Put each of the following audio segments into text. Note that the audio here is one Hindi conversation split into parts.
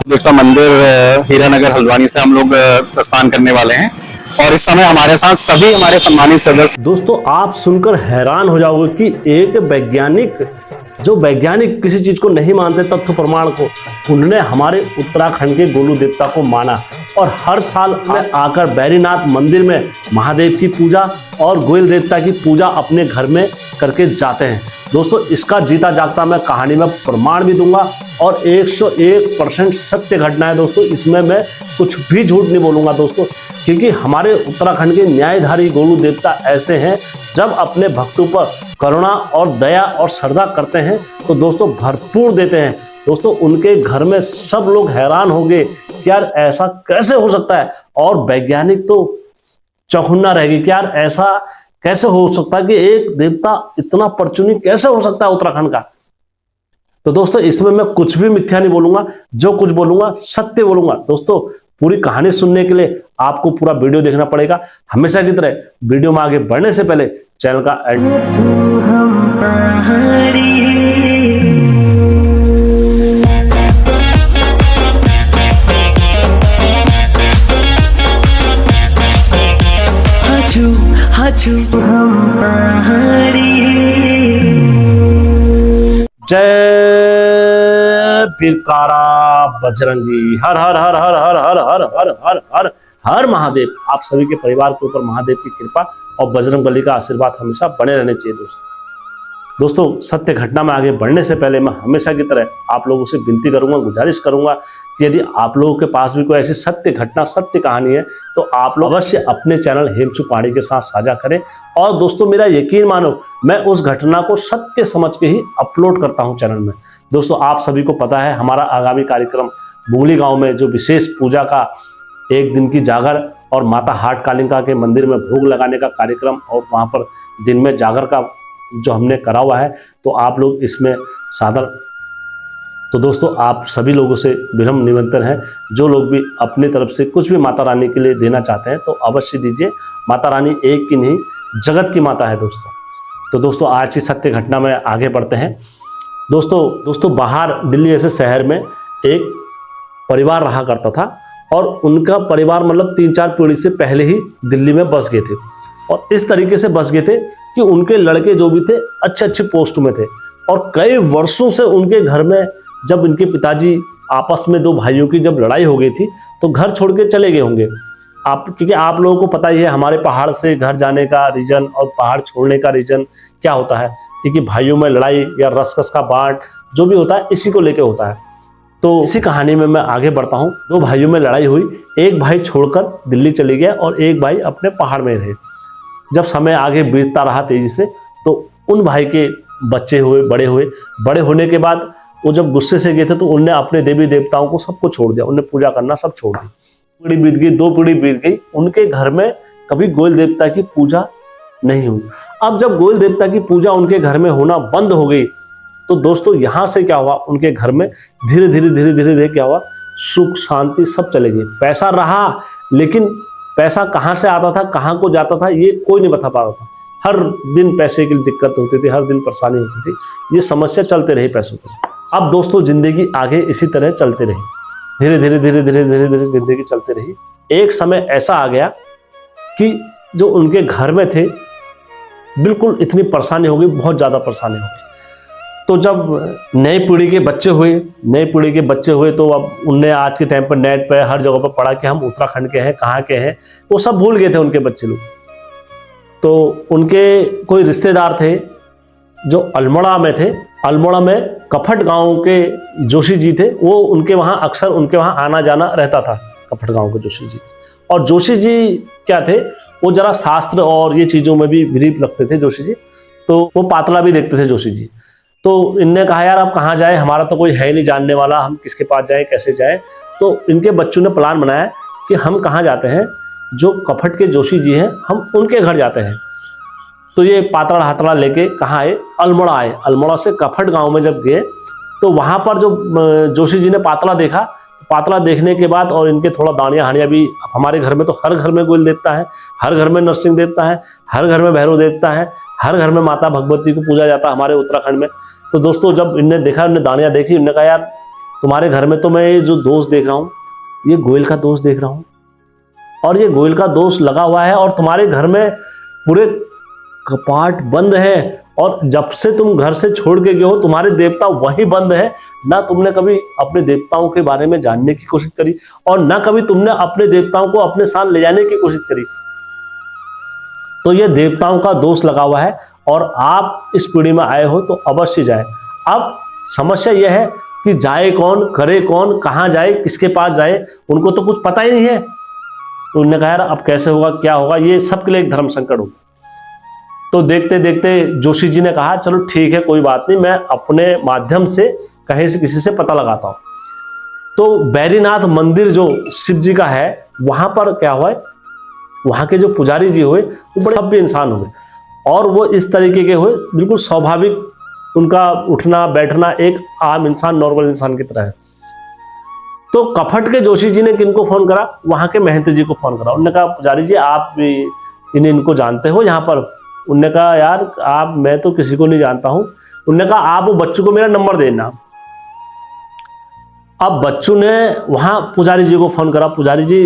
देवता मंदिर हीरानगर हल्द्वानी से हम लोग प्रस्थान करने वाले हैं और इस समय हमारे साथ सभी हमारे सम्मानित सदस्य। दोस्तों, आप सुनकर हैरान हो जाओगे कि एक वैज्ञानिक किसी चीज को नहीं मानते तथ्य प्रमाण को, उन्होंने हमारे उत्तराखंड के गोलू देवता को माना और हर साल में आकर बैरीनाथ मंदिर में महादेव की पूजा और गोयल देवता की पूजा अपने घर में करके जाते हैं। दोस्तों, इसका जीता जागता मैं कहानी में प्रमाण भी दूंगा और 101% सत्य घटना है दोस्तों। इसमें मैं कुछ भी झूठ नहीं बोलूंगा दोस्तों, क्योंकि हमारे उत्तराखंड के न्यायधारी गोलू देवता ऐसे हैं, जब अपने भक्तों पर करुणा और दया और श्रद्धा करते हैं तो दोस्तों भरपूर देते हैं। दोस्तों, उनके घर में सब लोग हैरान होंगे कि यार ऐसा कैसे हो सकता है, और वैज्ञानिक तो चौखुन्ना रहेगी कि यार ऐसा कैसे हो सकता है कि एक देवता इतना परचुनी कैसे हो सकता है उत्तराखंड का। तो दोस्तों, इसमें मैं कुछ भी मिथ्या नहीं बोलूंगा, जो कुछ बोलूंगा सत्य बोलूंगा। दोस्तों, पूरी कहानी सुनने के लिए आपको पूरा वीडियो देखना पड़ेगा। हमेशा की तरह वीडियो में आगे बढ़ने से पहले चैनल का जय बिरकारा बजरंगी, हर हर हर हर हर हर हर हर हर हर हर महादेव। आप सभी के परिवार के ऊपर महादेव की कृपा और बजरंगबली का आशीर्वाद हमेशा बने रहने चाहिए दोस्तों। सत्य घटना में आगे बढ़ने से पहले मैं हमेशा की तरह आप लोगों से विनती करूंगा, गुजारिश करूंगा कि यदि आप लोगों के पास भी कोई ऐसी सत्य घटना, सत्य कहानी है तो आप लोग अवश्य अपने चैनल हेमचू पहाड़ी के साथ साझा करें। और दोस्तों, मेरा यकीन मानो, मैं उस घटना को सत्य समझ के ही अपलोड करता हूं चैनल में। दोस्तों, आप सभी को पता है हमारा आगामी कार्यक्रम बुंगली गांव में जो विशेष पूजा का एक दिन की जागर और माता हाट कालिका के मंदिर में भोग लगाने का कार्यक्रम और वहां पर दिन में जागर का जो हमने करा हुआ है, तो आप लोग इसमें सादर। तो दोस्तों, आप सभी लोगों से विनम्र निमंत्रण है, जो लोग भी अपनी तरफ से कुछ भी माता रानी के लिए देना चाहते हैं तो अवश्य दीजिए। माता रानी एक की नहीं, जगत की माता है दोस्तों। तो दोस्तों, आज की सत्य घटना में आगे बढ़ते हैं। दोस्तों बाहर दिल्ली जैसे शहर में एक परिवार रहा करता था और उनका परिवार मतलब 3-4 पीढ़ी से पहले ही दिल्ली में बस गए थे, और इस तरीके से बस गए थे कि उनके लड़के जो भी थे अच्छे पोस्ट में थे, और कई वर्षों से उनके घर में जब इनके पिताजी आपस में 2 भाइयों की जब लड़ाई हो गई थी तो घर छोड़ के चले गए होंगे। क्योंकि आप लोगों को पता ही है हमारे पहाड़ से घर जाने का रीजन और पहाड़ छोड़ने का रीजन क्या होता है, क्योंकि भाइयों में लड़ाई या रसकस का बांट जो भी होता है इसी को लेके होता है। तो इसी कहानी में मैं आगे बढ़ता हूँ। 2 भाइयों में लड़ाई हुई, एक भाई छोड़कर दिल्ली चले गया और एक भाई अपने पहाड़ में रहे। जब समय आगे बीतता रहा तेजी से, तो उन भाई के बच्चे हुए, बड़े होने के बाद वो जब गुस्से से गए थे तो उनने अपने देवी देवताओं को सबको छोड़ दिया, उनने पूजा करना सब छोड़ दी। पीढ़ी बीत गई, 2 पीढ़ी बीत गई, उनके घर में कभी गोयल देवता की पूजा नहीं हुई। अब जब गोयल देवता की पूजा उनके घर में होना बंद हो गई तो दोस्तों यहाँ से क्या हुआ, उनके घर में धीरे धीरे क्या हुआ, सुख शांति सब चले गए। पैसा रहा, लेकिन पैसा कहाँ से आता था, कहाँ को जाता था, ये कोई नहीं बता पा रहा था। हर दिन पैसे की दिक्कत होती थी, हर दिन परेशानी होती थी, ये समस्या चलते रही पैसों की। अब दोस्तों, जिंदगी आगे इसी तरह चलती रही, धीरे धीरे जिंदगी चलती रही। एक समय ऐसा आ गया कि जो उनके घर में थे बिल्कुल इतनी परेशानी हो गई, बहुत ज्यादा परेशानी हो गई। तो जब नई पीढ़ी के बच्चे हुए तो अब उनने आज के टाइम पर नेट पे हर जगह पर पढ़ा कि हम उत्तराखंड के हैं, कहाँ के हैं, वो सब भूल गए थे उनके बच्चे लोग। तो उनके कोई रिश्तेदार थे जो अल्मोड़ा में थे, अल्मोड़ा में कपट गांव के जोशी जी थे, वो उनके वहाँ आना जाना रहता था, कपट गांव के जोशी जी। और जोशी जी क्या थे, वो जरा शास्त्र और ये चीज़ों में भी बिलीव रखते थे जोशी जी, तो वो पातला भी देखते थे जोशी जी। तो इनने कहा यार अब कहाँ जाए, हमारा तो कोई है नहीं जानने वाला, हम किसके पास जाए, कैसे जाए। तो इनके बच्चों ने प्लान बनाया कि हम कहाँ जाते हैं, जो कपट के जोशी जी हैं हम उनके घर जाते हैं। तो ये पातड़ा हातड़ा लेके कहाँ आए, अल्मोड़ा आए। अल्मोड़ा से कपट गांव में जब गए तो वहाँ पर जो जोशी जी ने पातड़ा देखा, पातला देखने के बाद और इनके थोड़ा दानिया हानिया भी, हमारे घर में तो हर घर में गोइल देवता है, हर घर में नरसिंह देवता है, हर घर में भैरव देवता है, हर घर में माता भगवती को पूजा जाता है हमारे उत्तराखंड में। तो दोस्तों जब इनने देखा, इनने दानिया देखी, इन्होंने कहा यार तुम्हारे घर में तो मैं ये जो दोष देख रहा हूँ, ये गोइल का दोष देख रहा हूँ, और ये गोइल का दोष लगा हुआ है, और तुम्हारे घर में पूरे कपाट बंद है, और जब से तुम घर से छोड़ के गए हो तुम्हारे देवता वही बंद है। ना तुमने कभी अपने देवताओं के बारे में जानने की कोशिश करी, और ना कभी तुमने अपने देवताओं को अपने साथ ले जाने की कोशिश करी। तो ये देवताओं का दोष लगा हुआ है, और आप इस पीढ़ी में आए हो तो अवश्य जाए। अब समस्या यह है कि जाए कौन, करे कौन, कहाँ जाए, किसके पास जाए, उनको तो कुछ पता ही नहीं है। तो उन्होंने कहा यार अब कैसे होगा, क्या होगा, ये सबके लिए एक धर्म संकट होगा। तो देखते देखते जोशी जी ने कहा चलो ठीक है कोई बात नहीं, मैं अपने माध्यम से कहीं से किसी से पता लगाता हूँ। तो बैरीनाथ मंदिर जो शिव जी का है, वहां पर क्या हुआ है, वहां के जो पुजारी जी हुए वो बड़े सभ्य इंसान हुए, और वो इस तरीके के हुए बिल्कुल स्वाभाविक, उनका उठना बैठना एक आम इंसान, नॉर्मल इंसान की तरह है। तो कपट के जोशी जी ने किनको फोन करा, वहां के महंत जी को फोन करा। उन्होंने कहा पुजारी जी आप भी इनको जानते हो यहाँ पर? उन्होंने कहा यार आप, मैं तो किसी को नहीं जानता हूं। उन्होंने कहा आप वो बच्चों को मेरा नंबर देना। अब बच्चों ने वहां पुजारी जी को फोन करा, पुजारी जी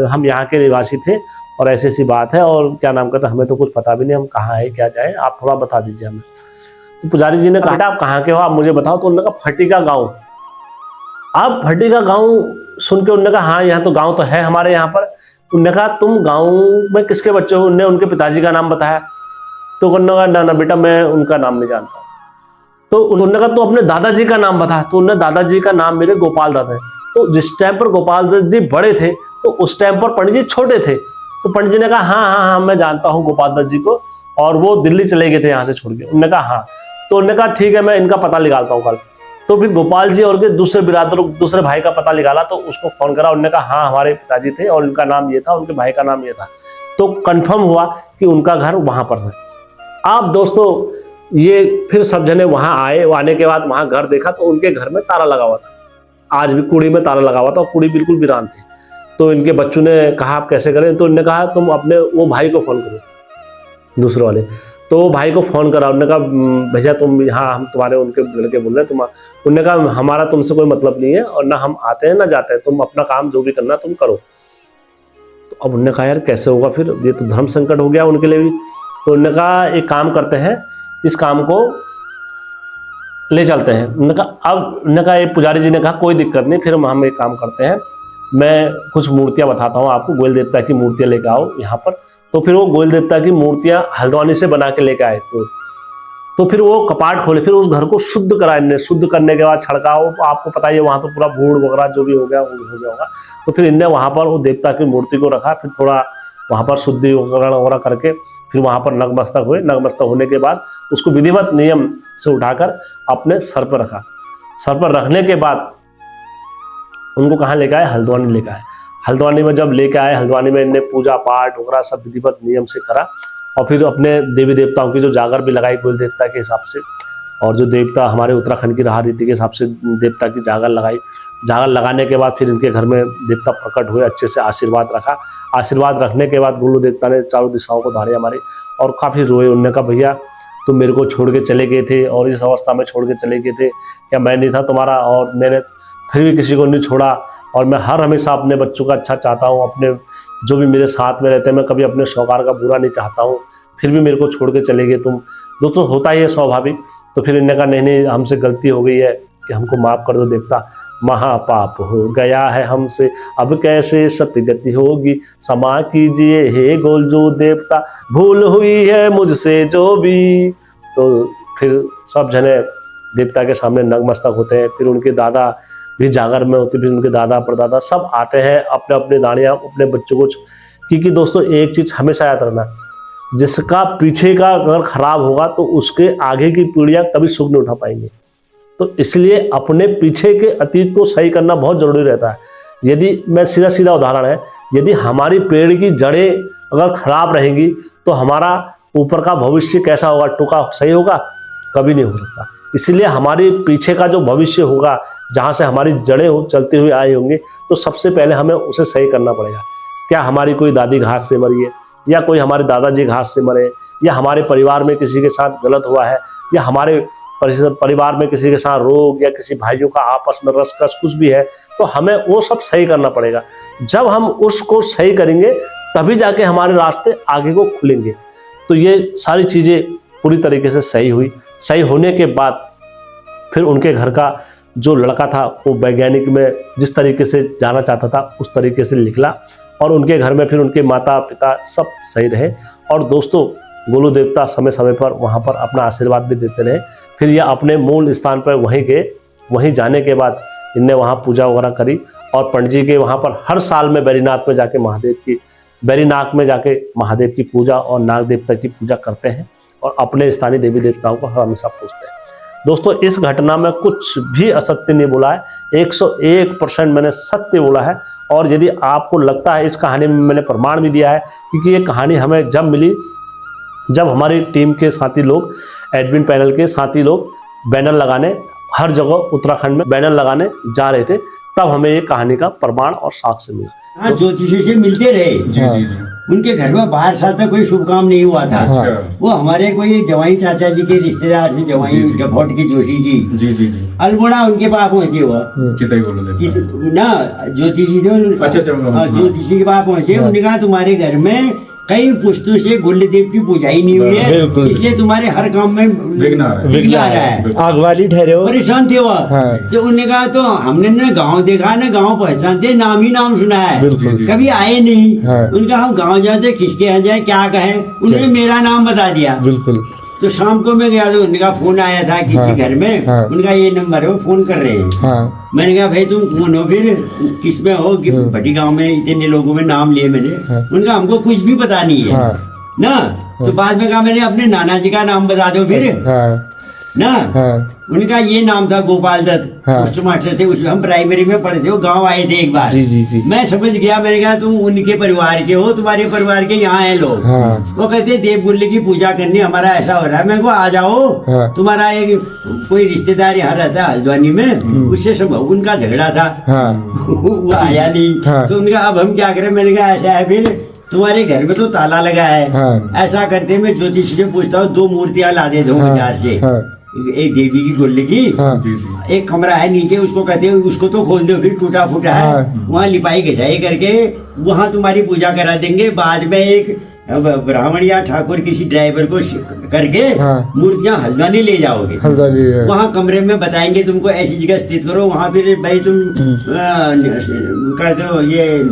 हम यहाँ के निवासी थे और ऐसी ऐसी बात है, और क्या नाम कहता, हमें तो कुछ पता भी नहीं, हम कहाँ है क्या जाए, आप थोड़ा बता दीजिए हमें। तो पुजारी जी ने कहा बेटा आप कहाँ के हो, आप मुझे बताओ। तो उन्होंने कहा फटी का गाँव। अब फटी का गाँव सुन के उन्होंने कहा हाँ यहाँ तो गाँव तो है हमारे यहाँ पर। उन्होंने कहा तुम गाँव में किसके बच्चे हो? उन्होंने उनके पिताजी का नाम बताया। तो उन्होंने कहा ना ना बेटा मैं उनका नाम नहीं जानता। तो उन्होंने कहा तो अपने दादाजी का नाम बता। तो उन्होंने दादाजी का नाम मेरे गोपाल दत्त है। तो जिस टाइम पर गोपाल दत्त जी बड़े थे तो उस टाइम पर पंडित जी छोटे थे। तो पंडित जी ने कहा हाँ हाँ हाँ मैं जानता हूँ गोपाल दत्त जी को, और वो दिल्ली चले गए थे यहाँ से छोड़ के। उन्होंने कहा हाँ। तो उन्होंने कहा ठीक है मैं इनका पता निकालता हूँ कल। तो फिर गोपाल जी और के दूसरे बिरादर, दूसरे भाई का पता निकाला, तो उसको फोन करा। उन्होंने कहा हाँ हमारे पिताजी थे और उनका नाम ये था, उनके भाई का नाम ये था। तो कंफर्म हुआ कि उनका घर वहां पर है। आप दोस्तों ये फिर सब जने वहां आए, आने के बाद वहां घर देखा तो उनके घर में ताला लगा हुआ था, आज भी कुड़ी में ताला लगा हुआ था, और कुड़ी बिल्कुल वीरान थी। तो इनके बच्चों ने कहा आप कैसे करें? तो उन्होंने कहा तुम अपने वो भाई को फोन करो, दूसरे वाले। तो वो भाई को फोन करा। उन्होंने कहा भैया तुम यहाँ, हम तुम्हारे उनके लड़के बोल रहे हैं, तुम। उन्होंने कहा हमारा तुमसे कोई मतलब नहीं है, और ना हम आते हैं ना जाते हैं, तुम अपना काम जो भी करना तुम करो। तो अब उन्होंने कहा यार कैसे होगा, फिर ये तो धर्म संकट हो गया उनके लिए भी। तो उन्होंने कहा एक काम करते हैं, इस काम को ले चलते हैं। उन्होंने कहा अब, उन्होंने कहा ये पुजारी जी ने कहा कोई दिक्कत नहीं, फिर हम एक काम करते हैं, मैं कुछ मूर्तियां बताता हूँ आपको, गोयल देवता की मूर्तियां लेके आओ यहाँ पर। तो फिर वो गोयल देवता की मूर्तियां हल्द्वानी से बना के लेके आए। तो फिर वो कपाट खोले, फिर उस घर को शुद्ध करा इनने। शुद्ध करने के बाद छड़काओ, आपको पता ही है वहां तो पूरा भूड़ वगैरह जो भी हो गया होगा। तो फिर इनने वहां पर वो देवता की मूर्ति को रखा, फिर थोड़ा वहां पर शुद्धिकरण वगैरह करके फिर वहां पर नगमस्तक हुए। नगमस्तक होने के बाद उसको विधिवत नियम से उठाकर अपने सर पर रखा। सर पर रखने के बाद उनको कहाँ लेके आए? हल्द्वानी लेके आए। हल्द्वानी में जब लेके आए, हल्द्वानी में इनने पूजा पाठ वगैरह सब विधिवत नियम से करा, और फिर अपने देवी देवताओं की जो जागर भी लगाई कुल देवता के हिसाब से, और जो देवता हमारे उत्तराखंड की रहा रीति के हिसाब से देवता की जागर लगाई। जागर लगाने के बाद फिर इनके घर में देवता प्रकट हुए, अच्छे से आशीर्वाद रखा। आशीर्वाद रखने के बाद गुरु देवता ने चारों दिशाओं को धारियां मारी और काफ़ी रोए। उन्होंने कहा भैया तुम मेरे को छोड़ के चले गए थे, और इस अवस्था में छोड़ के चले गए थे, क्या मैं नहीं था तुम्हारा? और मैंने फिर भी किसी को नहीं छोड़ा, और मैं हर हमेशा अपने बच्चों का अच्छा चाहता हूँ, अपने जो भी मेरे साथ में रहते हैं, मैं कभी अपने सौकार का बुरा नहीं चाहता हूँ, फिर भी मेरे को छोड़ के चले गए तुम। दोस्तों होता ही है स्वाभाविक। तो फिर इन्होंने कहा नहीं हमसे गलती हो गई है कि हमको माफ़ कर दो देवता, महापाप हो गया है हमसे, अब कैसे सतगति होगी, क्षमा कीजिए हे गोलजू देवता, भूल हुई है मुझसे जो भी। तो फिर सब जने देवता के सामने नतमस्तक होते हैं। फिर उनके दादा भी जागर में होते, फिर उनके दादा परदादा सब आते हैं अपने अपने दानियाँ अपने बच्चों को। क्योंकि दोस्तों एक चीज़ हमेशा याद रखना, जिसका पीछे का अगर खराब होगा तो उसके आगे की पीढ़ियाँ कभी सुख नहीं उठा पाएंगी। तो इसलिए अपने पीछे के अतीत को सही करना बहुत जरूरी रहता है। यदि मैं सीधा उदाहरण है, यदि हमारी पेड़ की जड़ें अगर खराब रहेंगी तो हमारा ऊपर का भविष्य कैसा होगा, टूका सही होगा? कभी नहीं हो सकता। इसलिए हमारे पीछे का जो भविष्य होगा, जहाँ से हमारी जड़ें चलते हुए आए होंगे, तो सबसे पहले हमें उसे सही करना पड़ेगा। क्या हमारी कोई दादी घास से मरी है, या कोई हमारे दादाजी घास से मरे, या हमारे परिवार में किसी के साथ गलत हुआ है, या हमारे परिवार में किसी के साथ रोग, या किसी भाइयों का आपस में रस कुछ भी है, तो हमें वो सब सही करना पड़ेगा। जब हम उसको सही करेंगे तभी जाके हमारे रास्ते आगे को खुलेंगे। तो ये सारी चीज़ें पूरी तरीके से सही हुई। सही होने के बाद फिर उनके घर का जो लड़का था वो वैज्ञानिक में जिस तरीके से जाना चाहता था उस तरीके से निकला, और उनके घर में फिर उनके माता पिता सब सही रहे। और दोस्तों, गोलू देवता समय समय पर वहाँ पर अपना आशीर्वाद भी देते रहे। फिर ये अपने मूल स्थान पर वहीं गए। वहीं जाने के बाद इनने वहाँ पूजा वगैरह करी, और पंडित जी के वहाँ पर हर साल में बैरीनाथ में जाके महादेव की पूजा और नाग देवता की पूजा करते हैं, और अपने स्थानीय देवी देवताओं को हमेशा पूजते हैं। दोस्तों, इस घटना में कुछ भी असत्य नहीं बोला है, 101% मैंने सत्य बोला है। और यदि आपको लगता है, इस कहानी में मैंने प्रमाण भी दिया है, क्योंकि ये कहानी हमें जब मिली, जब हमारी टीम के साथी लोग, एडमिन पैनल के साथी लोग बैनर लगाने हर जगह उत्तराखंड में बैनर लगाने जा रहे थे, तब हमें ये कहानी का प्रमाण और साक्ष्य मिला। हाँ, ज्योतिषी से मिलते रहे। उनके घर में 12 साल तक कोई शुभ काम नहीं हुआ था। वो हमारे कोई जवाई चाचा जी के रिश्तेदार थे, जवाई गफोट के जोशी जी। अल्मोड़ा उनके पास पहुंचे हुआ ना, ज्योतिषी थे। अच्छा, ज्योतिषी के पास पहुंचे। उन्होंने कहा तुम्हारे घर में कई पुस्तों से गुल्लदेव की पूजा ही नहीं हुई है, इसलिए तुम्हारे हर काम में विघ्न आ रहा है, आग वाली ठहरे हो। परेशान थे वह। तो उन्होंने कहा तो हमने ना गांव देखा, ना गांव पहचानते, नाम ही नाम सुना है, कभी आए नहीं। उनका हम गांव जाते, किसके यहाँ जाए, क्या कहें। उन्होंने मेरा नाम बता दिया। बिल्कुल। तो शाम को मैं गया तो उनका फोन आया था किसी घर में। उनका ये नंबर है, वो फोन कर रहे हैं। मैंने कहा भाई तुम कौन हो, फिर किस में हो, कि भट्टी गांव में इतने लोगों में नाम लिए मैंने। उनका हमको कुछ भी पता नहीं है ना। तो बाद में कहा मैंने अपने नाना जी का नाम बता दो फिर ना। उनका ये नाम था गोपाल दत्त, पोस्ट मास्टर थे, उसमें हम प्राइमरी में पढ़े थे। वो गांव आए थे एक बार। जी। मैं समझ गया। मैंने कहा तुम उनके परिवार के हो, तुम्हारे परिवार के यहाँ है लोग। वो कहते देवगुल्ली की पूजा करनी, हमारा ऐसा हो रहा है। मैं को आ जाओ, तुम्हारा एक कोई रिश्तेदार यहाँ रहता है हल्द्वानी में, उससे सब उनका झगड़ा था। वो आया नहीं। तो उनका अब हम क्या करें। मैंने कहा ऐसा है, फिर तुम्हारे घर में तो ताला लगा है। ऐसा करते मैं ज्योतिष से पूछता हूँ, 2 मूर्तियां ला दे दो बाजार से, एक देवी की गुल्ली की, एक कमरा है नीचे, उसको कहते हैं उसको तो खोल दो, फिर टूटा फूटा है, वहाँ लिपाई घिसाई करके वहाँ तुम्हारी पूजा करा देंगे। बाद में एक ब्राह्मण या ठाकुर किसी ड्राइवर को करके मूर्तियाँ हल्द्वानी ले जाओगे। वहाँ कमरे में बताएंगे तुमको ऐसी जगह स्थित करो, वहाँ फिर भाई तुम कहते हो ये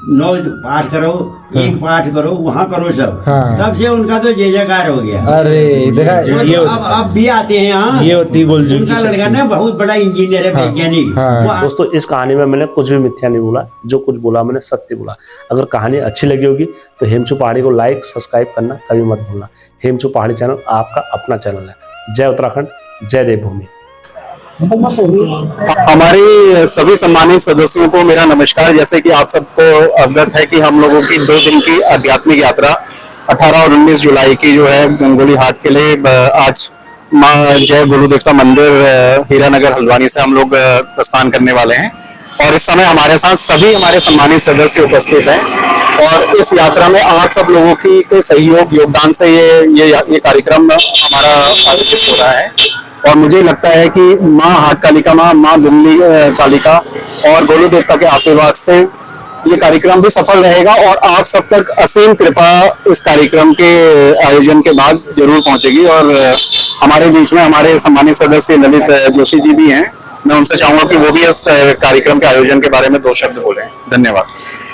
9 पाठ करो, 1 पाठ करो, वहाँ करो सब। तब से उनका तो जय जयकार हो गया। अरे देखा, ये अब भी आते हैं यहाँ। ये होती गोलजू उनका लड़का ना बहुत बड़ा इंजीनियर है, वैज्ञानिक। दोस्तों, इस कहानी में मैंने कुछ भी मिथ्या नहीं बोला, जो कुछ बोला मैंने सत्य बोला। अगर कहानी अच्छी लगी होगी तो हेमचू पहाड़ी को लाइक सब्सक्राइब करना कभी मत भूलना। हेमचू पहाड़ी चैनल आपका अपना चैनल है। जय उत्तराखंड, जय देवभूमि। हमारे सभी सम्मानित सदस्यों को मेरा नमस्कार। जैसे कि आप सबको अवगत है कि हम लोगों की 2 दिन की आध्यात्मिक यात्रा 18 और 19 जुलाई की जो है गंगोली हाट के लिए आज मां जय गोलू देवता मंदिर हीरानगर हल्द्वानी से हम लोग प्रस्थान करने वाले हैं। और इस समय हमारे साथ सभी हमारे सम्मानित सदस्य उपस्थित हैं, और इस यात्रा में आप सब लोगों की के सहयोग योगदान से ये कार्यक्रम हमारा आयोजित हो रहा है। और मुझे लगता है कि माँ हाट कालिका, माँ दुमली कालिका और गोलू देवता के आशीर्वाद से ये कार्यक्रम भी सफल रहेगा, और आप सब तक असीम कृपा इस कार्यक्रम के आयोजन के बाद जरूर पहुंचेगी। और हमारे बीच में हमारे सम्मानित सदस्य ललित जोशी जी भी हैं। मैं उनसे चाहूंगा कि वो भी इस कार्यक्रम के आयोजन के बारे में 2 शब्द बोलें। धन्यवाद।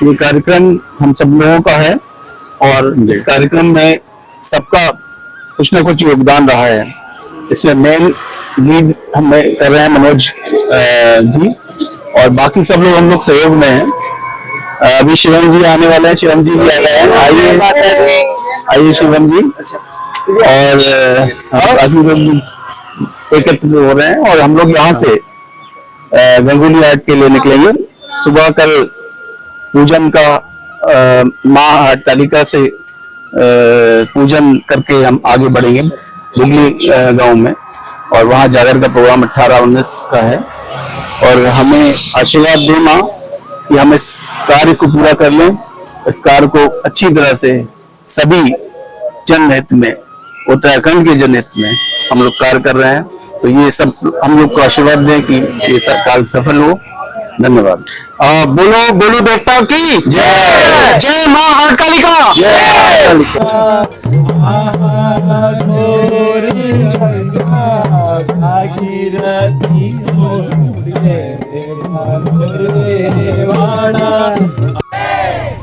ये कार्यक्रम हम सब लोगों का है, और इस कार्यक्रम में सबका कुछ न कुछ योगदान रहा है। इसमें मेन लीड हम कर रहे हैं मनोज जी, और बाकी सब लोग हम लोग सहयोग में हैं। अभी शिवम जी आने वाले हैं, शिवम जी भी आ गए हैं। आइए शिवम जी। और बाकी लोग एकत्र हो रहे हैं, और हम लोग यहाँ से गंगोली हाट के लिए निकलेंगे। सुबह कल पूजन का माँ हाट कालिका से पूजन करके हम आगे बढ़ेंगे। बुगली गांव में, और वहाँ जागर का प्रोग्राम 18-19 का है। और हमें आशीर्वाद दे माँ कि हम इस कार्य को पूरा कर लें, इस कार्य को अच्छी तरह से सभी जनहित में, उत्तराखंड के जनहित में हम लोग कार्य कर रहे हैं। तो ये सब हम लोग को आशीर्वाद दें कि ये सब कार्य सफल हो। धन्यवाद। बोलो बोलो देवता की जय, जय माँ हरकालिका, जय।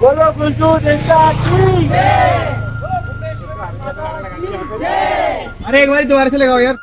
बोलो गुंजू देवता की। अरे एक बार दोबारा से लगाओ यार।